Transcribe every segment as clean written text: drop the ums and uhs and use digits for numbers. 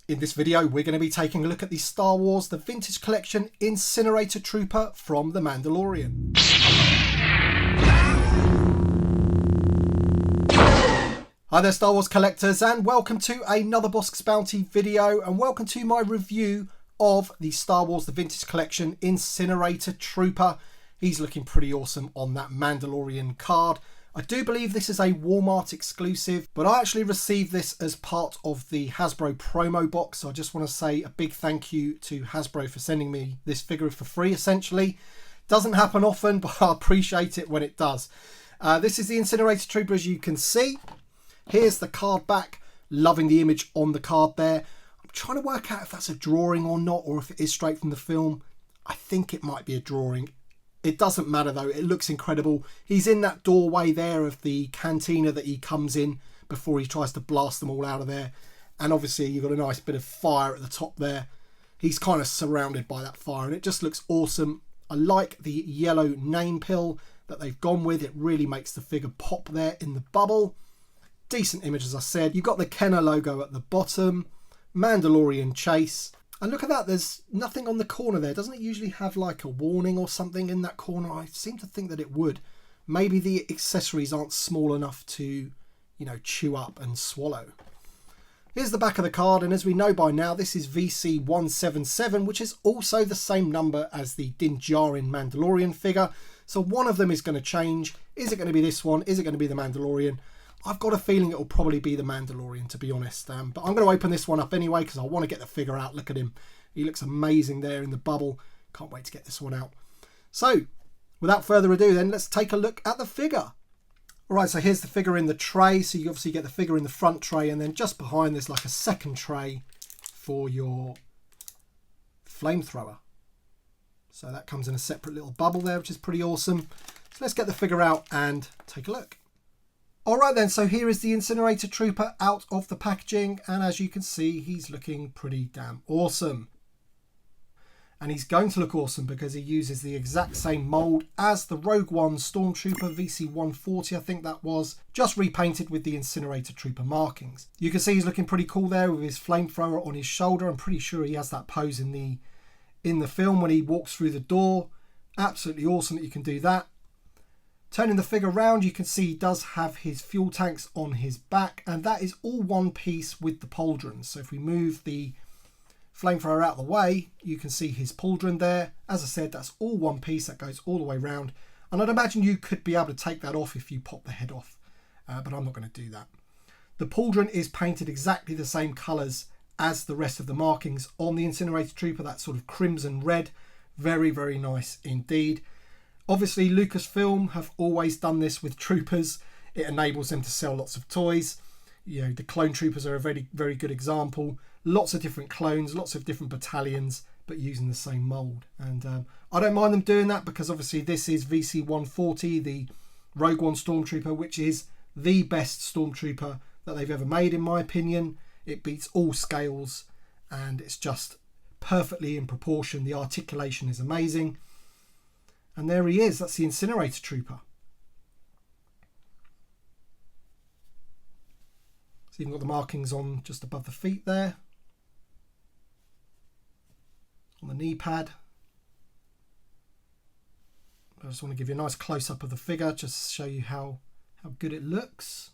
In this video, we're going to be taking a look at the Star Wars The Vintage Collection Incinerator Trooper from The Mandalorian. Hi there Star Wars collectors, and welcome to another Bossk's Bounty video, and welcome to my review of the Star Wars The Vintage Collection Incinerator Trooper. He's looking pretty awesome on that Mandalorian card. I do believe this is a Walmart exclusive, but I actually received this as part of the Hasbro promo box. So I just want to say a big thank you to Hasbro for sending me this figure for free, essentially. Doesn't happen often, but I appreciate it when it does. This is the Incinerator Trooper, as you can see. Here's the card back. Loving the image on the card there. I'm trying to work out if that's a drawing or not, or if it is straight from the film. I think it might be a drawing. It doesn't matter though, it looks incredible. He's in that doorway there of the cantina that he comes in before he tries to blast them all out of there. And obviously you've got a nice bit of fire at the top there. He's kind of surrounded by that fire and it just looks awesome. I like the yellow name pill that they've gone with. It really makes the figure pop there in the bubble. Decent image, as I said. You've got the Kenner logo at the bottom. Mandalorian chase. And look at that, there's nothing on the corner there. Doesn't it usually have like a warning or something in that corner? I seem to think that it would. Maybe the accessories aren't small enough to, you know, chew up and swallow. Here's the back of the card, and as we know by now, this is VC177, which is also the same number as the Din Djarin Mandalorian figure. So one of them is going to change. Is it going to be this one? Is it going to be the Mandalorian? I've got a feeling it will probably be the Mandalorian, to be honest. But I'm going to open this one up anyway because I want to get the figure out. Look at him. He looks amazing there in the bubble. Can't wait to get this one out. So, without further ado then, let's take a look at the figure. Alright, so here's the figure in the tray. So you obviously get the figure in the front tray, and then just behind there's like a second tray for your flamethrower. So that comes in a separate little bubble there, which is pretty awesome. So let's get the figure out and take a look. Alright then, so here is the Incinerator Trooper out of the packaging, and as you can see, he's looking pretty damn awesome. And he's going to look awesome because he uses the exact same mould as the Rogue One Stormtrooper VC140, I think that was, just repainted with the Incinerator Trooper markings. You can see he's looking pretty cool there with his flamethrower on his shoulder. I'm pretty sure he has that pose in the film when he walks through the door. Absolutely awesome that you can do that. Turning the figure around, you can see he does have his fuel tanks on his back, and that is all one piece with the pauldrons. So if we move the flamethrower out of the way, you can see his pauldron there. As I said, that's all one piece that goes all the way around, and I'd imagine you could be able to take that off if you pop the head off, but I'm not going to do that. The pauldron is painted exactly the same colours as the rest of the markings on the Incinerator Trooper, that sort of crimson red. Very, very nice indeed. Obviously, Lucasfilm have always done this with troopers. It enables them to sell lots of toys. You know, the clone troopers are a very, very good example. Lots of different clones, lots of different battalions, but using the same mould. And I don't mind them doing that because obviously this is VC140, the Rogue One Stormtrooper, which is the best Stormtrooper that they've ever made, in my opinion. It beats all scales and it's just perfectly in proportion. The articulation is amazing. And there he is, that's the Incinerator Trooper. So you've got the markings on just above the feet there. On the knee pad. I just want to give you a nice close-up of the figure, just to show you how good it looks.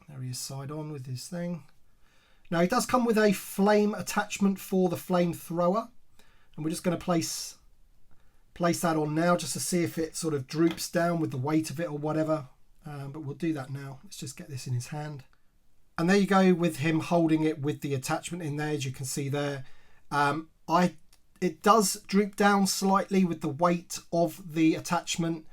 There he is side on with his thing. Now it does come with a flame attachment for the flamethrower. And we're just going to place that on now just to see if it sort of droops down with the weight of it or whatever. But we'll do that now. Let's just get this in his hand. And there you go with him holding it with the attachment in there, as you can see there. It does droop down slightly with the weight of the attachment.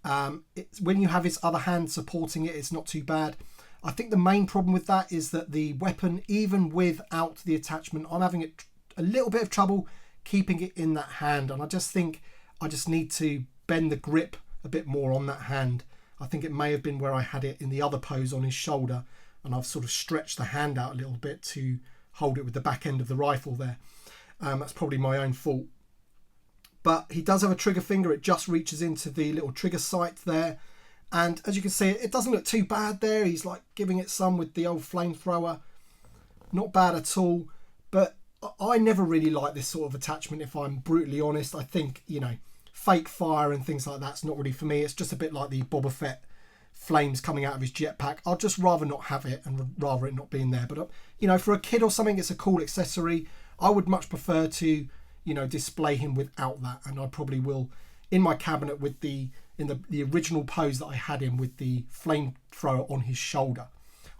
When you have his other hand supporting it, it's not too bad. I think the main problem with that is that the weapon, even without the attachment, I'm having a little bit of trouble keeping it in that hand, and I just think I just need to bend the grip a bit more on that hand. I think it may have been where I had it in the other pose on his shoulder, and I've sort of stretched the hand out a little bit to hold it with the back end of the rifle there. That's probably my own fault. But he does have a trigger finger. It just reaches into the little trigger sight there, And as you can see, it doesn't look too bad there. He's like giving it some with the old flamethrower. Not bad at all. But I never really like this sort of attachment, if I'm brutally honest. I think, you know, fake fire and things like that's not really for me. It's just a bit like the Boba Fett flames coming out of his jetpack. I'd just rather not have it and rather it not being there. But, you know, for a kid or something, it's a cool accessory. I would much prefer to, you know, display him without that. And I probably will in my cabinet with the original pose that I had him with the flamethrower on his shoulder.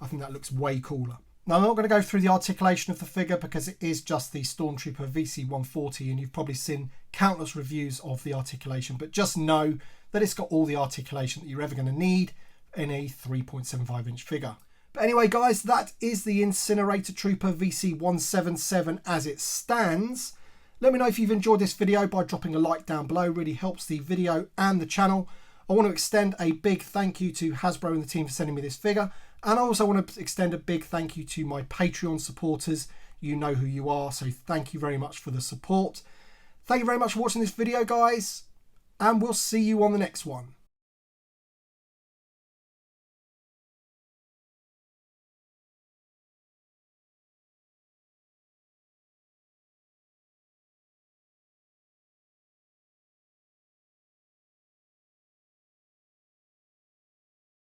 I think that looks way cooler. Now, I'm not going to go through the articulation of the figure because it is just the Stormtrooper VC140 and you've probably seen countless reviews of the articulation, but just know that it's got all the articulation that you're ever going to need in a 3.75 inch figure. But anyway, guys, that is the Incinerator Trooper VC177 as it stands. Let me know if you've enjoyed this video by dropping a like down below. It really helps the video and the channel. I want to extend a big thank you to Hasbro and the team for sending me this figure. And I also want to extend a big thank you to my Patreon supporters. You know who you are, so thank you very much for the support. Thank you very much for watching this video, guys, and we'll see you on the next one.